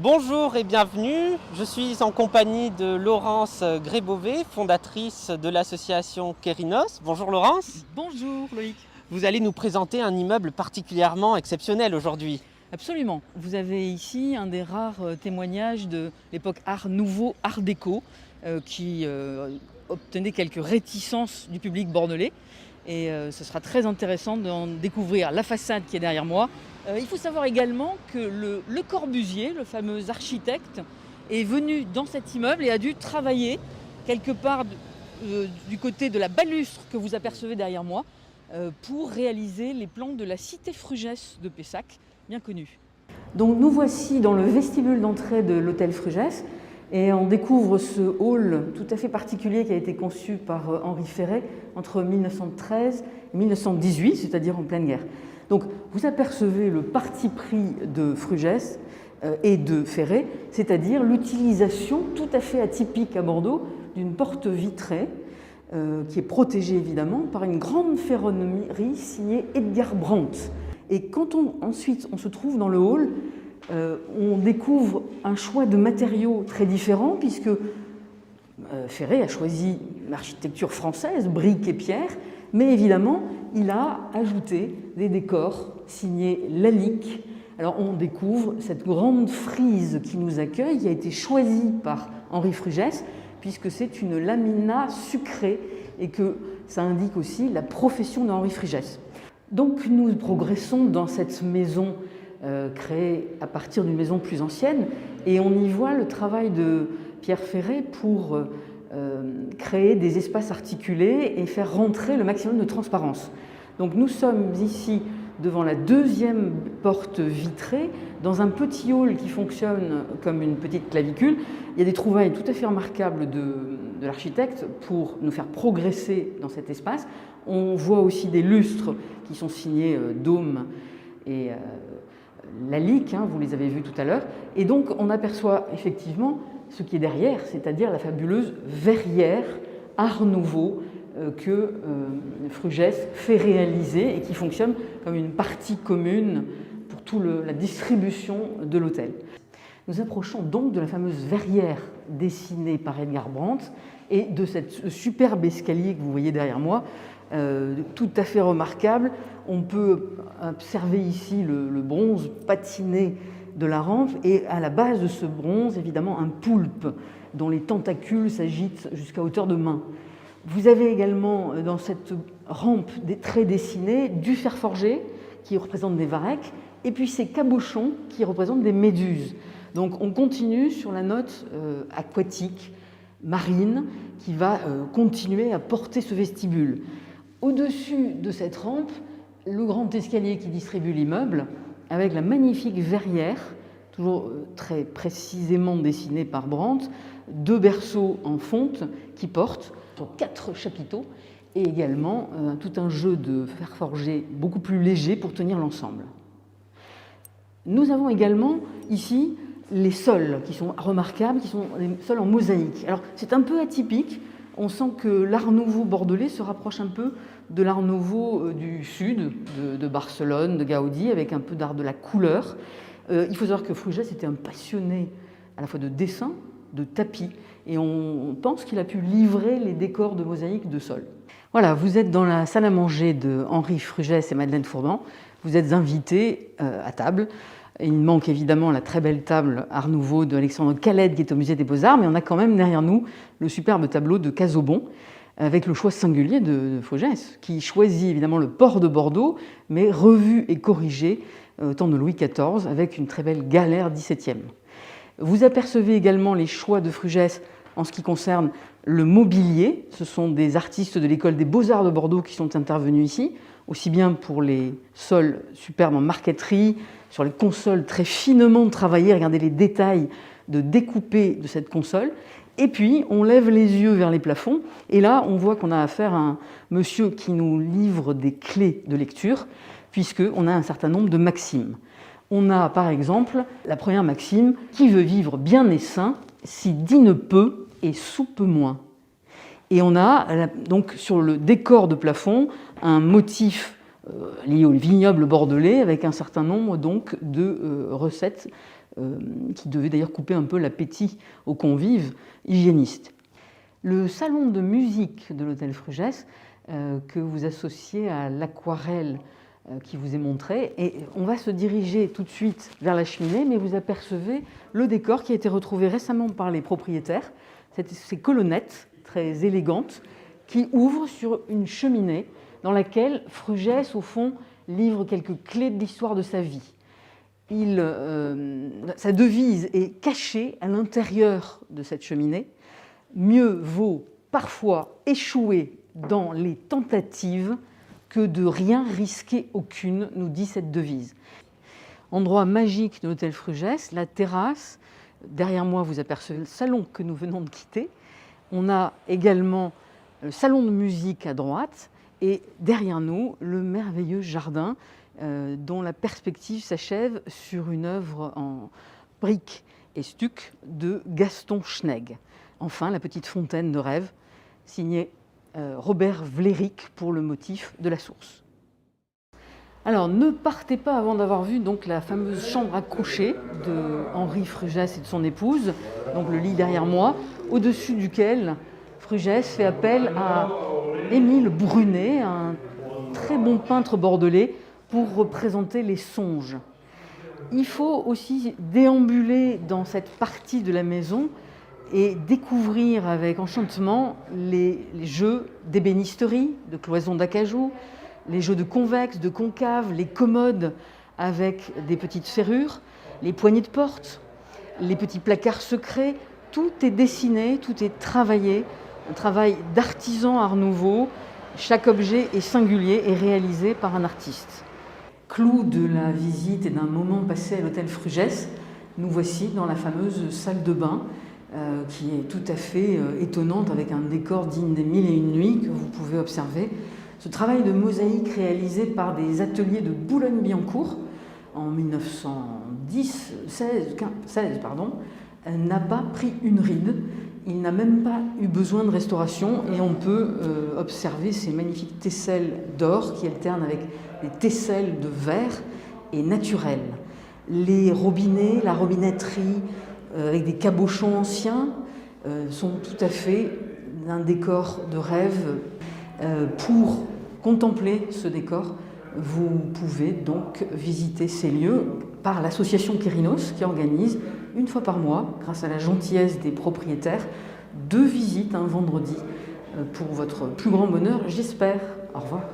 Bonjour et bienvenue, je suis en compagnie de Laurence Grébové, fondatrice de l'association Kérinos. Bonjour Laurence. Bonjour Loïc. Vous allez nous présenter un immeuble particulièrement exceptionnel aujourd'hui. Absolument. Vous avez ici un des rares témoignages de l'époque Art Nouveau, Art Déco, qui obtenait quelques réticences du public bordelais. Et ce sera très intéressant d'en découvrir la façade qui est derrière moi. Il faut savoir également que Le Corbusier, le fameux architecte, est venu dans cet immeuble et a dû travailler quelque part du côté de la balustre que vous apercevez derrière moi pour réaliser les plans de la cité Frugès de Pessac, bien connue. Donc nous voici dans le vestibule d'entrée de l'hôtel Frugès et on découvre ce hall tout à fait particulier qui a été conçu par Henri Ferré entre 1913 et 1918, c'est-à-dire en pleine guerre. Donc vous apercevez le parti pris de Frugès et de Ferré, c'est-à-dire l'utilisation tout à fait atypique à Bordeaux d'une porte vitrée qui est protégée évidemment par une grande ferronnerie signée Edgar Brandt. Et quand ensuite on se trouve dans le hall, on découvre un choix de matériaux très différents puisque Ferré a choisi l'architecture française, briques et pierre, mais évidemment il a ajouté des décors signés Lalique. Alors on découvre cette grande frise qui nous accueille, qui a été choisie par Henri Frugès, puisque c'est une lamina sucrée et que ça indique aussi la profession d'Henri Frugès. Donc nous progressons dans cette maison créée à partir d'une maison plus ancienne et on y voit le travail de Pierre Ferré pour créer des espaces articulés et faire rentrer le maximum de transparence. Donc nous sommes ici devant la deuxième porte vitrée, dans un petit hall qui fonctionne comme une petite clavicule. Il y a des trouvailles tout à fait remarquables de l'architecte pour nous faire progresser dans cet espace. On voit aussi des lustres qui sont signés Dôme et Lalique, vous les avez vus tout à l'heure. Et donc on aperçoit effectivement ce qui est derrière, c'est-à-dire la fabuleuse verrière Art Nouveau que Frugès fait réaliser et qui fonctionne comme une partie commune pour toute la distribution de l'hôtel. Nous approchons donc de la fameuse verrière dessinée par Edgar Brandt et de ce superbe escalier que vous voyez derrière moi, tout à fait remarquable. On peut observer ici le bronze patiné de la rampe et à la base de ce bronze, évidemment, un poulpe dont les tentacules s'agitent jusqu'à hauteur de main. Vous avez également dans cette rampe des traits dessinés du fer forgé qui représente des varechs et puis ces cabochons qui représentent des méduses. Donc on continue sur la note aquatique, marine, qui va continuer à porter ce vestibule. Au-dessus de cette rampe, le grand escalier qui distribue l'immeuble avec la magnifique verrière, toujours très précisément dessinée par Brandt, deux berceaux en fonte qui portent sur 4 chapiteaux et également tout un jeu de fer forgé beaucoup plus léger pour tenir l'ensemble. Nous avons également ici les sols qui sont remarquables, qui sont des sols en mosaïque. Alors c'est un peu atypique, on sent que l'Art Nouveau bordelais se rapproche un peu de l'Art Nouveau du sud, de Barcelone, de Gaudi, avec un peu d'art de la couleur. Il faut savoir que Frugès était un passionné à la fois de dessin, de tapis, et on pense qu'il a pu livrer les décors de mosaïque de sol. Voilà, vous êtes dans la salle à manger de Henri Frugès et Madeleine Fourban. Vous êtes invités à table. Il manque évidemment la très belle table Art Nouveau d'Alexandre Caled qui est au musée des Beaux-Arts, mais on a quand même derrière nous le superbe tableau de Casaubon avec le choix singulier de Frugès, qui choisit évidemment le port de Bordeaux, mais revu et corrigé au temps de Louis XIV avec une très belle galère XVIIe. Vous apercevez également les choix de Frugès en ce qui concerne le mobilier. Ce sont des artistes de l'école des Beaux-Arts de Bordeaux qui sont intervenus ici, aussi bien pour les sols superbes en marqueterie, sur les consoles très finement travaillées, regardez les détails de découpé de cette console. Et puis, on lève les yeux vers les plafonds, et là, on voit qu'on a affaire à un monsieur qui nous livre des clés de lecture, puisqu'on a un certain nombre de maximes. On a par exemple la première maxime, qui veut vivre bien et sain, si dîne peu et soupe moins. Et on a donc sur le décor de plafond un motif lié au vignoble bordelais avec un certain nombre donc de recettes qui devait d'ailleurs couper un peu l'appétit aux convives hygiénistes. Le salon de musique de l'hôtel Frugès, que vous associez à l'aquarelle qui vous est montré, et on va se diriger tout de suite vers la cheminée, mais vous apercevez le décor qui a été retrouvé récemment par les propriétaires, ces colonnettes très élégantes qui ouvrent sur une cheminée dans laquelle Frugès, au fond, livre quelques clés de l'histoire de sa vie. Sa devise est cachée à l'intérieur de cette cheminée. Mieux vaut parfois échouer dans les tentatives que de rien risquer aucune, nous dit cette devise. Endroit magique de l'hôtel Frugès, la terrasse. Derrière moi, vous apercevez le salon que nous venons de quitter. On a également le salon de musique à droite et derrière nous, le merveilleux jardin dont la perspective s'achève sur une œuvre en briques et stuc de Gaston Schnegg. Enfin, la petite fontaine de rêve, signée Robert Vlerick pour le motif de la source. Alors, ne partez pas avant d'avoir vu donc la fameuse chambre à coucher de Henri Frugès et de son épouse, donc le lit derrière moi, au-dessus duquel Frugès fait appel à Émile Brunet, un très bon peintre bordelais, pour représenter les songes. Il faut aussi déambuler dans cette partie de la maison et découvrir avec enchantement les jeux d'ébénisterie, de cloisons d'acajou, les jeux de convexe, de concave, les commodes avec des petites serrures, les poignées de porte, les petits placards secrets. Tout est dessiné, tout est travaillé, un travail d'artisan art nouveau. Chaque objet est singulier et réalisé par un artiste. Clou de la visite et d'un moment passé à l'hôtel Frugès, nous voici dans la fameuse salle de bain qui est tout à fait étonnante avec un décor digne des 1001 nuits que vous pouvez observer. Ce travail de mosaïque réalisé par des ateliers de Boulogne-Billancourt en 1916 n'a pas pris une ride. Il n'a même pas eu besoin de restauration et on peut observer ces magnifiques tesselles d'or qui alternent avec des tesselles de verre et naturelles. Les robinets, la robinetterie avec des cabochons anciens sont tout à fait un décor de rêve. Pour contempler ce décor, vous pouvez donc visiter ces lieux par l'association Kérinos qui organise une fois par mois, grâce à la gentillesse des propriétaires, 2 visites un vendredi pour votre plus grand bonheur, j'espère. Au revoir.